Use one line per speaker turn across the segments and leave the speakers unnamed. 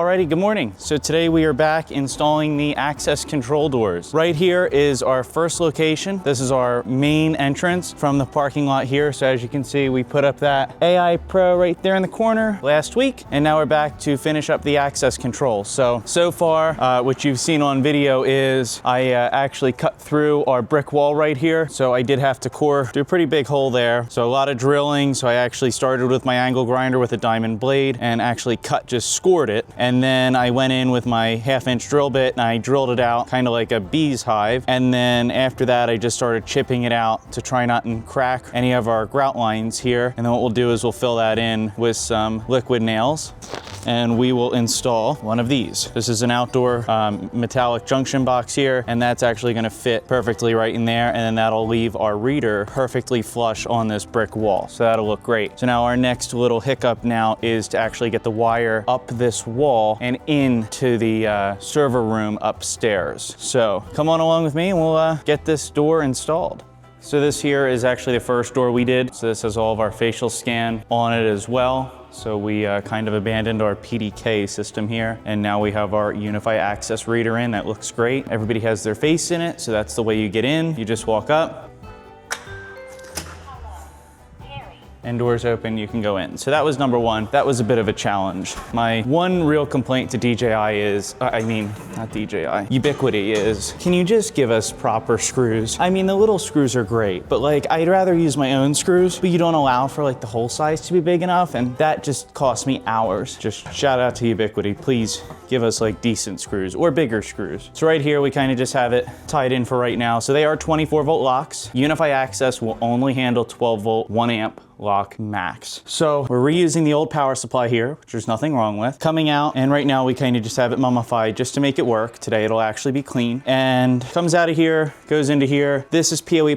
Alrighty, good morning. So today we are back installing the access control doors. Right here is our first location. This is our main entrance from the parking lot here. So as you can see, we put up that AI Pro right there in the corner last week, and now we're back to finish up the access control. So far, what you've seen on video is I actually cut through our brick wall right here. So I did have to core do a pretty big hole there. So a lot of drilling. So I actually started with my angle grinder with a diamond blade and actually just scored it. And then I went in with my 1/2-inch drill bit and I drilled it out kind of like a bee's hive. And then after that, I just started chipping it out to try not to crack any of our grout lines here. And then what we'll do is we'll fill that in with some liquid nails, and we will install one of these. This is an outdoor metallic junction box here, and that's actually gonna fit perfectly right in there, and then that'll leave our reader perfectly flush on this brick wall. So that'll look great. So now our next little hiccup now is to actually get the wire up this wall and into the server room upstairs. So come on along with me and we'll get this door installed. So this here is actually the first door we did. So this has all of our facial scan on it as well. So we kind of abandoned our PDK system here, and now we have our Unifi Access reader in. That looks great. Everybody has their face in it, so that's the way you get in. You just walk up, and doors open, you can go in. So that was number one. That was a bit of a challenge. My one real complaint to DJI is, not DJI, Ubiquiti is, can you just give us proper screws? I mean, the little screws are great, but like, I'd rather use my own screws, but you don't allow for like the hole size to be big enough, and that just cost me hours. Just shout out to Ubiquiti, please give us like decent screws or bigger screws. So right here, we kind of just have it tied in for right now. So they are 24-volt locks. Unifi Access will only handle 12-volt, 1 amp lock max. So we're reusing the old power supply here, which there's nothing wrong with. Coming out, and right now we kind of just have it mummified just to make it work. Today it'll actually be clean. And comes out of here, goes into here. This is PoE++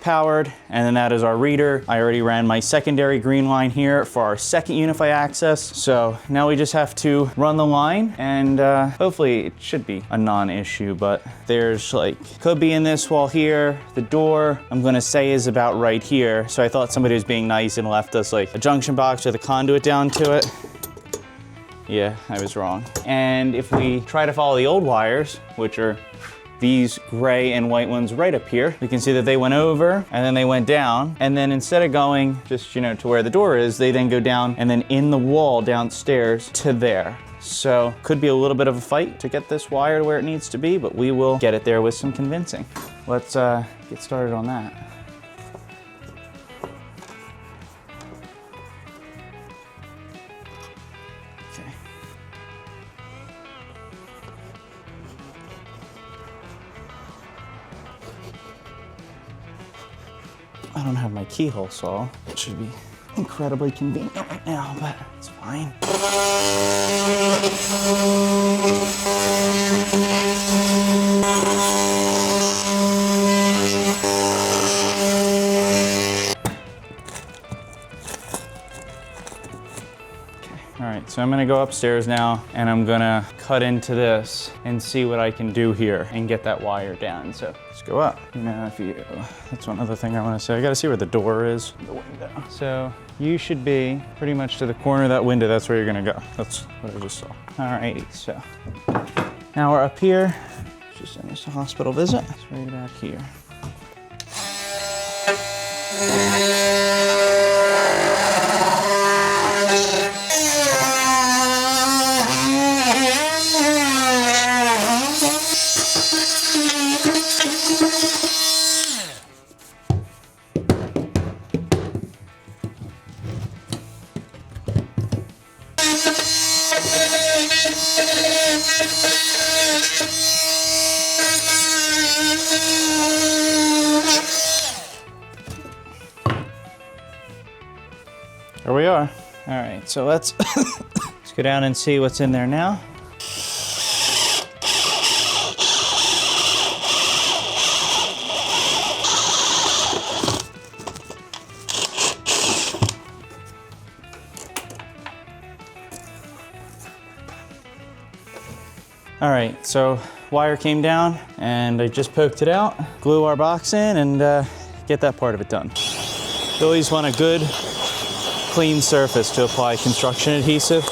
powered, and then that is our reader. I already ran my secondary green line here for our second Unifi Access. So now we just have to run the line, and hopefully it should be a non-issue, but there's like, could be in this wall here. The door, I'm gonna say, is about right here. So I thought somebody was being nice and left us like a junction box with a conduit down to it. Yeah, I was wrong. And if we try to follow the old wires, which are these gray and white ones right up here, we can see that they went over and then they went down. And then instead of going just, to where the door is, they then go down and then in the wall downstairs to there. So could be a little bit of a fight to get this wire to where it needs to be, but we will get it there with some convincing. Let's get started on that. I don't have my keyhole saw, which should be incredibly convenient right now, but it's fine. All right, so I'm gonna go upstairs now and I'm gonna cut into this and see what I can do here and get that wire down. So let's go up. That's one other thing I wanna say. I gotta see where the door is, the window. So you should be pretty much to the corner of that window. That's where you're gonna go. That's what I just saw. All righty, so now we're up here. Just finished a hospital visit. It's right about here. Here we are. All right, so let's go down and see what's in there now. All right, so wire came down and I just poked it out, glue our box in, and get that part of it done. You always want a good, clean surface to apply construction adhesive.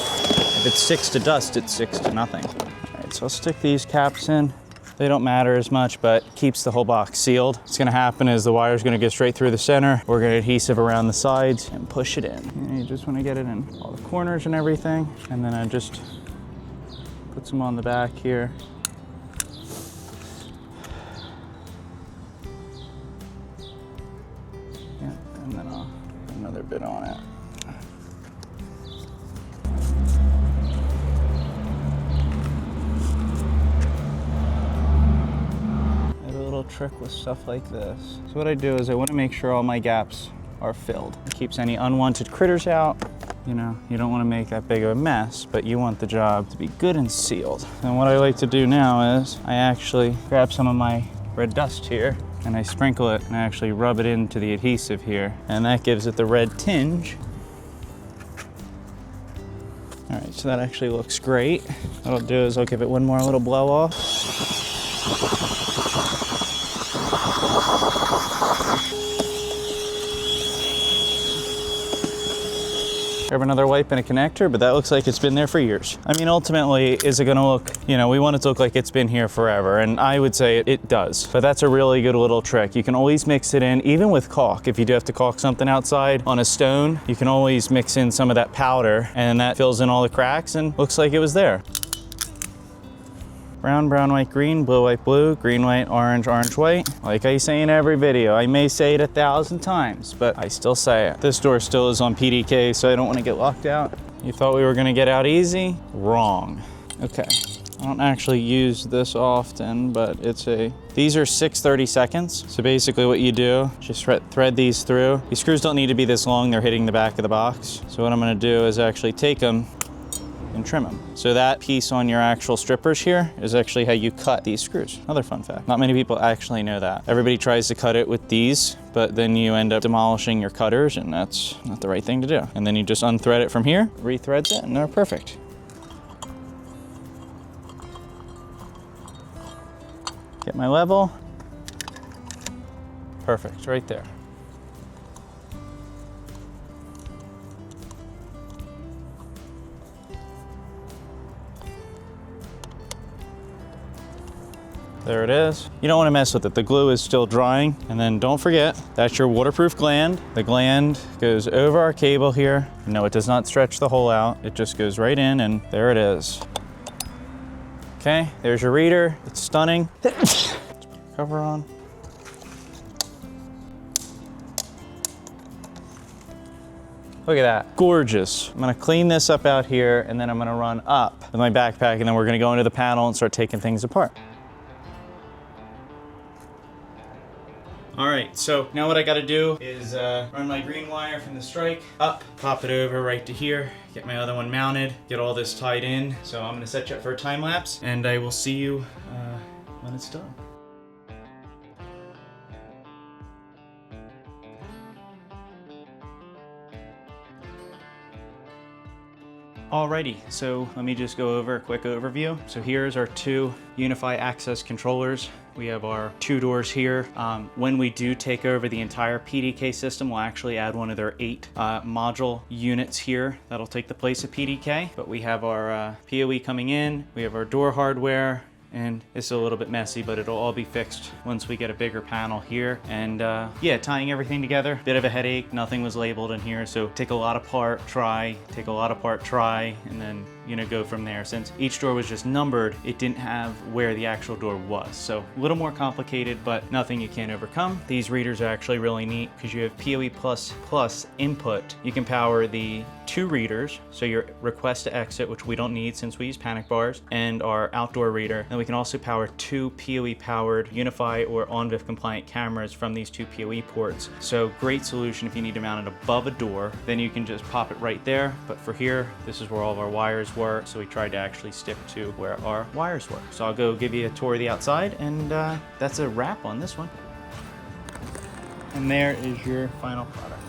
If it sticks to dust, it sticks to nothing. All right, so I'll stick these caps in. They don't matter as much, but keeps the whole box sealed. What's gonna happen is the wire's gonna go straight through the center. We're gonna adhesive around the sides and push it in. And you just wanna get it in all the corners and everything. And then I just put some on the back here. Yeah, and then I'll put another bit on it. Trick with stuff like this. So what I do is I want to make sure all my gaps are filled. It keeps any unwanted critters out. You know, you don't want to make that big of a mess, but you want the job to be good and sealed. And what I like to do now is I actually grab some of my red dust here and I sprinkle it and I actually rub it into the adhesive here. And that gives it the red tinge. All right, so that actually looks great. What I'll do is I'll give it one more little blow off. Grab another wipe and a connector, but that looks like it's been there for years. I mean, ultimately, is it gonna look, you know, we want it to look like it's been here forever, and I would say it does, but that's a really good little trick. You can always mix it in, even with caulk. If you do have to caulk something outside on a stone, you can always mix in some of that powder, and that fills in all the cracks and looks like it was there. Brown, brown, white, green, blue, white, blue, green, white, orange, orange, white. Like I say in every video, I may say it 1,000 times, but I still say it. This door still is on PDK, so I don't want to get locked out. You thought we were gonna get out easy? Wrong. Okay, I don't actually use this often, but these are 6/32. So basically what you do, just thread these through. These screws don't need to be this long, they're hitting the back of the box. So what I'm gonna do is actually take them and trim them. So that piece on your actual strippers here is actually how you cut these screws. Another fun fact. Not many people actually know that. Everybody tries to cut it with these, but then you end up demolishing your cutters, and that's not the right thing to do. And then you just unthread it from here, rethreads it, and they're perfect. Get my level. Perfect, right there. There it is. You don't want to mess with it. The glue is still drying. And then don't forget, that's your waterproof gland. The gland goes over our cable here. No, it does not stretch the hole out. It just goes right in, and there it is. Okay, there's your reader. It's stunning. Cover on. Look at that, gorgeous. I'm gonna clean this up out here, and then I'm gonna run up with my backpack, and then we're gonna go into the panel and start taking things apart. All right, so now what I gotta do is run my green wire from the strike up, pop it over right to here, get my other one mounted, get all this tied in. So I'm gonna set you up for a time lapse, and I will see you when it's done. Alrighty, so let me just go over a quick overview. So here's our two Unifi Access controllers. We have our two doors here. When we do take over the entire PDK system, we'll actually add one of their 8 module units here. That'll take the place of PDK. But we have our PoE coming in, we have our door hardware, and it's a little bit messy, but it'll all be fixed once we get a bigger panel here. And yeah, tying everything together, bit of a headache. Nothing was labeled in here, so take a lot apart, try, take a lot apart, try, and then go from there. Since each door was just numbered, it didn't have where the actual door was. So a little more complicated, but nothing you can't overcome. These readers are actually really neat because you have PoE++ input. You can power the 2 readers, so your request to exit, which we don't need since we use panic bars, and our outdoor reader. And we can also power 2 PoE powered Unifi or ONVIF compliant cameras from these 2 PoE ports. So great solution if you need to mount it above a door, then you can just pop it right there. But for here, this is where all of our wires were, so we tried to actually stick to where our wires were. So I'll go give you a tour of the outside, and that's a wrap on this one. And there is your final product.